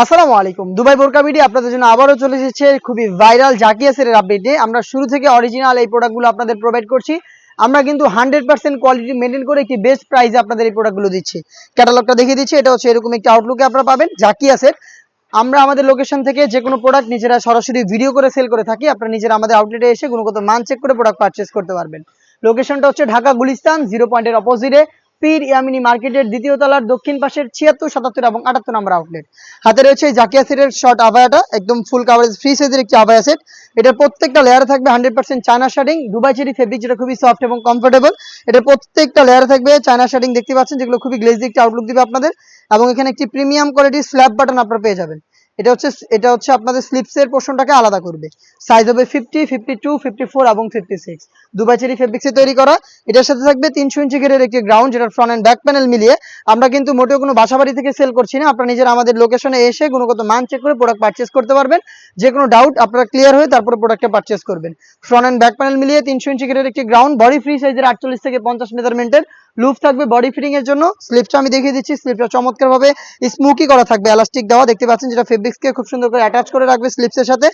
আসসালামু আলাইকুম। দুবাই বোরকা বিডি আপনাদের জন্য আবারও চলে এসেছে খুবই ভাইরাল জাকিয়া সেলের আপডেটে। আমরা শুরু থেকে অরিজিনাল এই প্রোডাক্টগুলো আপনাদের প্রোভাইড করছি। আমরা কিন্তু 100% কোয়ালিটি মেইনটেইন করে একটি বেস্ট প্রাইসে আপনাদের এই প্রোডাক্টগুলো দিচ্ছি। ক্যাটালগটা দেখিয়ে দিচ্ছি। এটা হচ্ছে এরকম একটি আউটলুকে আপনারা পাবেন জাকিয়া সেট। আমরা আমাদের লোকেশন থেকে যে কোনো প্রোডাক্ট নিজেরা সরাসরি ভিডিও করে সেল করে থাকি। আপনারা নিজেরা আমাদের আউটলেটে এসে গুণগত মান চেক করে প্রোডাক্ট পারচেজ করতে পারবেন। লোকেশনটা হচ্ছে ঢাকা গুলিস্তান 0 পয়েন্টের অপোজিটে পীর ইয়ামিনী মার্কেটের দ্বিতীয় তলার দক্ষিণ পাশের 76, 77 এবং 78 নম্বর আউটলেট। হাতে রয়েছে এই জাকিয়া সেটের শর্ট আবায়াটা, একদম ফুল কাভারেজ ফ্রি সাইজের একটি আবায়া সেট। এটার প্রত্যেকটা লেয়ারে থাকবে 100% চায়না শার্টিং দুবাই চেরি ফেব্রিক, যেটা খুবই সফট এবং কমফোর্টেবল। এটার প্রত্যেকটা লেয়ারে থাকবে চায়না শার্টিং, দেখতে পাচ্ছেন, যেগুলো খুবই গ্লেজি একটি আউটলুক দিবে আপনাদের। এবং এখানে একটি প্রিমিয়াম কোয়ালিটির স্ল্যাব বাটন আপনারা পেয়ে যাবেন। এটা হচ্ছে আপনাদের স্লিপসের পোর্শনটাকে আলাদা করবে। সাইজ হবে 50, 52, 54 এবং 56। দুবাই চেরি ফেব্রিক্সে তৈরি করা। এটার সাথে থাকবে 300 ইঞ্চি গ্রেডের একটি গ্রাউন্ড, যেটা ফ্রন্ট এন্ড ব্যাক প্যানেল মিলিয়ে। আমরা কিন্তু মোটেও কোনো বাসাবাড়ি থেকে সেল করছি না। আপনারা নিজেরা আমাদের লোকেশনে এসে গুণগত মান চেক করে প্রোডাক্ট পারচেজ করতে পারবেন। যে কোনো ডাউট আপনারা ক্লিয়ার হয়ে তারপরে প্রোডাক্টটা পারচেজ করবেন। ফ্রন্ট এন্ড ব্যাক প্যানেল মিলিয়ে 300 ইঞ্চি গ্রেডের একটি গ্রাউন্ড, বডি ফ্রি সাইজের 48 থেকে 50 মেজারমেন্টের লুপ থাকবে বডি ফিটিং এর জন্য। স্লিপটা আমি দেখিয়ে দিচ্ছি। স্লিপটা চমৎকার ভাবে স্মোকি করা থাকবে, এলাস্টিক দেওয়া, দেখতে পাচ্ছেন, যেটা ফেব্রিক্সকে খুব সুন্দর করে অ্যাটাচ করে রাখবে স্লিপসের সাথে।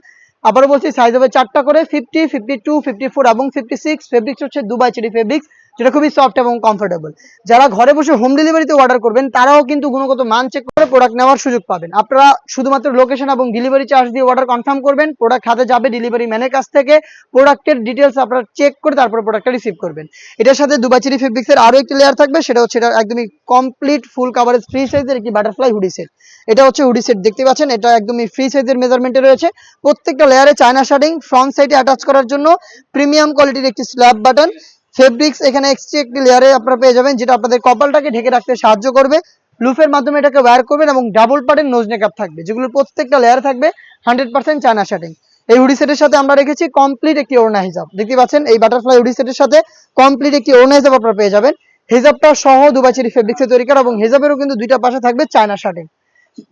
আবারও বলছি, সাইজ হবে 4টা করে, 50, 52, 54 এবং 56। ফেব্রিক্স হচ্ছে দুবাই চেরি ফেব্রিক্স, যেটা খুবই সফট এবং কমফোর্টেবল। যারা ঘরে বসে হোম ডেলিভারিতে অর্ডার করবেন তারাও কিন্তু গুণগত মান চেক করে প্রোডাক্ট নেওয়ার সুযোগ পাবেন। আপনারা শুধুমাত্র লোকেশন এবং ডেলিভারি চার্জ দিয়ে অর্ডার কনফার্ম করবেন। প্রোডাক্ট হাতে যাবে ডেলিভারি ম্যানের কাছ থেকে। প্রোডাক্টের ডিটেলস আপনারা চেক করে তারপরে প্রোডাক্টটা রিসিভ করবেন। এটার সাথে দুবাই চেরি ফেব্রিক্সের আরো একটি লেয়ার থাকবে, সেটা হচ্ছে এটা একদমই কমপ্লিট ফুল কাভারেজ ফ্রি সাইজের একটি বাটারফ্লাই হুডি সেট। এটা হচ্ছে হুডি সেট, দেখতে পাচ্ছেন, এটা একদমই ফ্রি সাইজের মেজারমেন্টে রয়েছে। প্রত্যেকটা লেয়ারে চায়না শার্টিং, ফ্রন্ট সাইডে অ্যাটাচ করার জন্য প্রিমিয়াম কোয়ালিটির একটি স্ল্যাব বাটন। ফেব্রিক্স এখানে এক্সট্রা একটি লেয়ারে আপনারা পেয়ে যাবেন, যেটা আপনাদের কপালটাকে ঢেকে রাখতে সাহায্য করবে। লুফের মাধ্যমে এটাকে ওয়্যার করবেন এবং ডাবল পার্টের নোজ মেকআপ থাকবে, যেগুলোর প্রত্যেকটা লেয়ারে থাকবে 100% চায়না শার্টিং। এই হুডি সেটের সাথে আমরা রেখেছি কমপ্লিট একটি ওড়না হিজাব, দেখতে পাচ্ছেন। এই বাটারফ্লাই হুডি সেটের সাথে কমপ্লিট একটি ওড়না হিজাব আপনারা পেয়ে যাবেন। হিজাবটা সহ দুবাই চেরি ফেব্রিক্সে তৈরি করা এবং হিজাবেরও কিন্তু দুইটা পাশে থাকবে চায়না শার্টিং।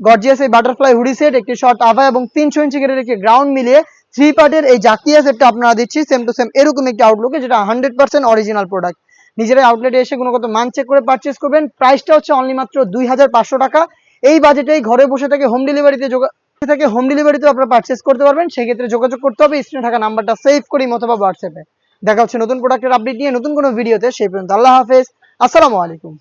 গর্জিয়াস এই বাটারফ্লাই হুডি সেট, একটি শর্ট আভা এবং 300 ইঞ্চি গ্রেডের একটি গ্রাউন্ড মিলিয়ে 3 পার্টের এই জাকিয়া সেটটা আপনারা দিচ্ছি সেম টু সেম এরকম একটি আউটলুকে, যেটা 100% অরিজিনাল প্রোডাক্ট। নিজেরাই আউটলেটে এসে গুণগত মান চেক করে পারচেজ করবেন। প্রাইসটা হচ্ছে অনলি মাত্র 2500 টাকা। এই বাজেটেই ঘরে বসে থেকে হোম ডেলিভারিতে আপনারা পারচেজ করতে পারবেন। সেক্ষেত্রে যোগাযোগ করতে হবে স্ক্রিনে থাকা নাম্বারটা সেভ করি অথবা হোয়াটসঅ্যাপে। দেখা হচ্ছে নতুন প্রোডাক্টের আপডেট নিয়ে নতুন কোনো ভিডিওতে। সেই পর্যন্ত আল্লাহ হাফেজ, আসসালামু আলাইকুম।